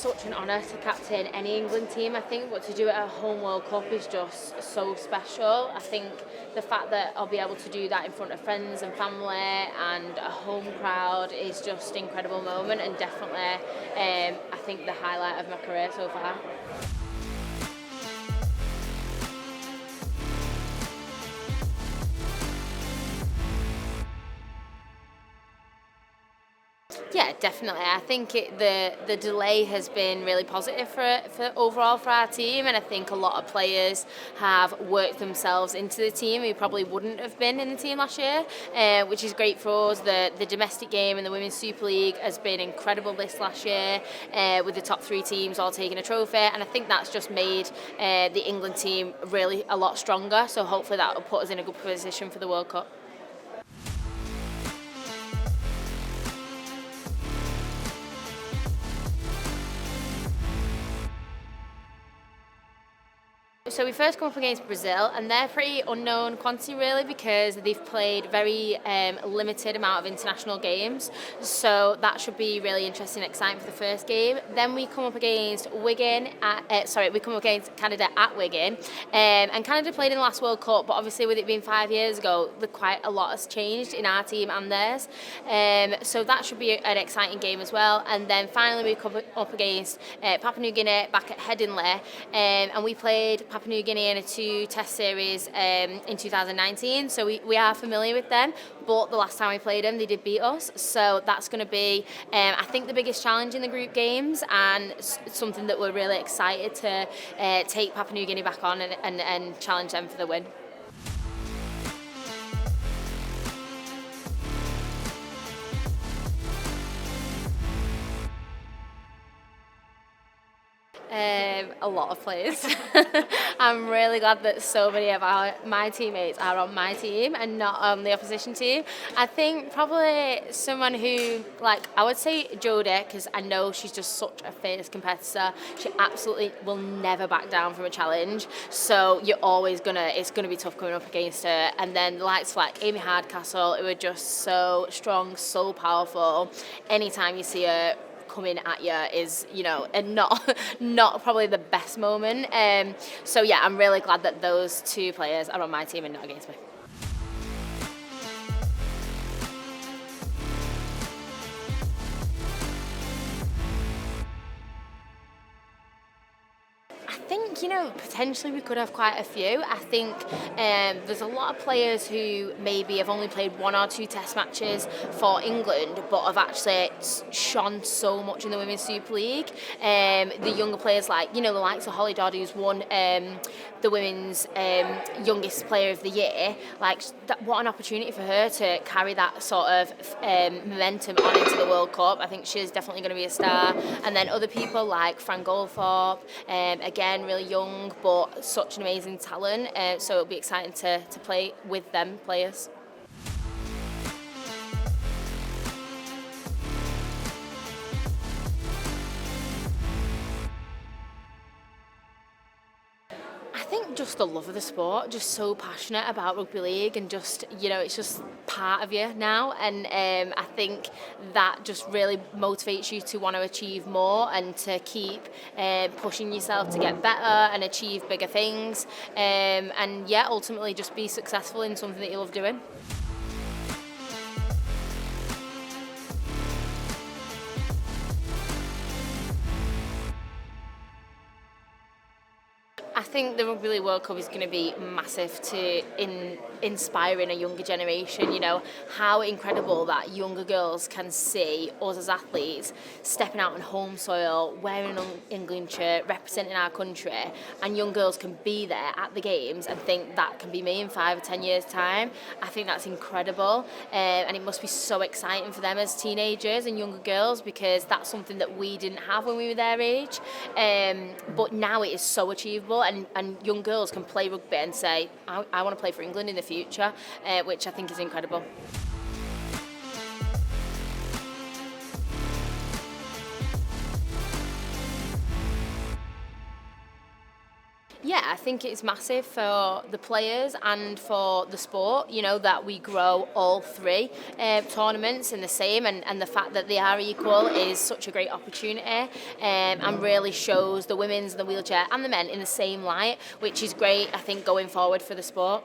such an honour to captain any England team, I think, but to do it at a home World Cup is just so special. I think the fact that I'll be able to do that in front of friends and family and a home crowd is just an incredible moment, and definitely I think the highlight of my career so far. Yeah, definitely. I think the delay has been really positive for overall for our team, and I think a lot of players have worked themselves into the team who probably wouldn't have been in the team last year, which is great for us. The domestic game and the Women's Super League has been incredible this last year, with the top 3 teams all taking a trophy, and I think that's just made the England team really a lot stronger. So hopefully that will put us in a good position for the World Cup. So we first come up against Brazil, and they're pretty unknown quantity really, because they've played very limited amount of international games. So that should be really interesting and exciting for the first game. Then we come up against Canada at Wigan, and Canada played in the last World Cup, but obviously with it being 5 years ago, quite a lot has changed in our team and theirs. So that should be an exciting game as well. And then finally we come up against Papua New Guinea back at Headingley, and we played Papua New Guinea in a 2-test series in 2019, so we are familiar with them, but the last time we played them they did beat us, so that's going to be I think the biggest challenge in the group games, and something that we're really excited to take Papua New Guinea back on and challenge them for the win. A lot of players. I'm really glad that so many of my teammates are on my team and not on the opposition team. I think probably someone who, I would say Jodie, because I know she's just such a fierce competitor. She absolutely will never back down from a challenge. So it's gonna be tough coming up against her. And then the likes like Amy Hardcastle, who are just so strong, so powerful. Anytime you see her coming at you is, and not probably the best moment. So yeah, I'm really glad that those 2 players are on my team and not against me. I think, potentially we could have quite a few. I think there's a lot of players who maybe have only played 1 or 2 test matches for England, but have actually shone so much in the Women's Super League. The younger players the likes of Holly Dodd, who's won the Women's Youngest Player of the Year, what an opportunity for her to carry that sort of momentum on into the World Cup. I think she's definitely going to be a star. And then other people like Fran Goldthorpe, again, really young, but such an amazing talent. So it'll be exciting to play with them players. I think just the love of the sport, just so passionate about rugby league, and just, it's just part of you now, and I think that just really motivates you to want to achieve more and to keep pushing yourself to get better and achieve bigger things, and ultimately just be successful in something that you love doing. I think the Rugby League World Cup is going to be massive to inspiring a younger generation. How incredible that younger girls can see us as athletes stepping out on home soil, wearing an England shirt, representing our country, and young girls can be there at the games and think that can be me in 5 or 10 years' time. I think that's incredible, and it must be so exciting for them as teenagers and younger girls, because that's something that we didn't have when we were their age, but now it is so achievable. And young girls can play rugby and say, I want to play for England in the future, which I think is incredible. Yeah, I think it's massive for the players and for the sport, that we grow all three tournaments in the same, and the fact that they are equal is such a great opportunity, and really shows the women's and the wheelchair and the men in the same light, which is great, I think, going forward for the sport.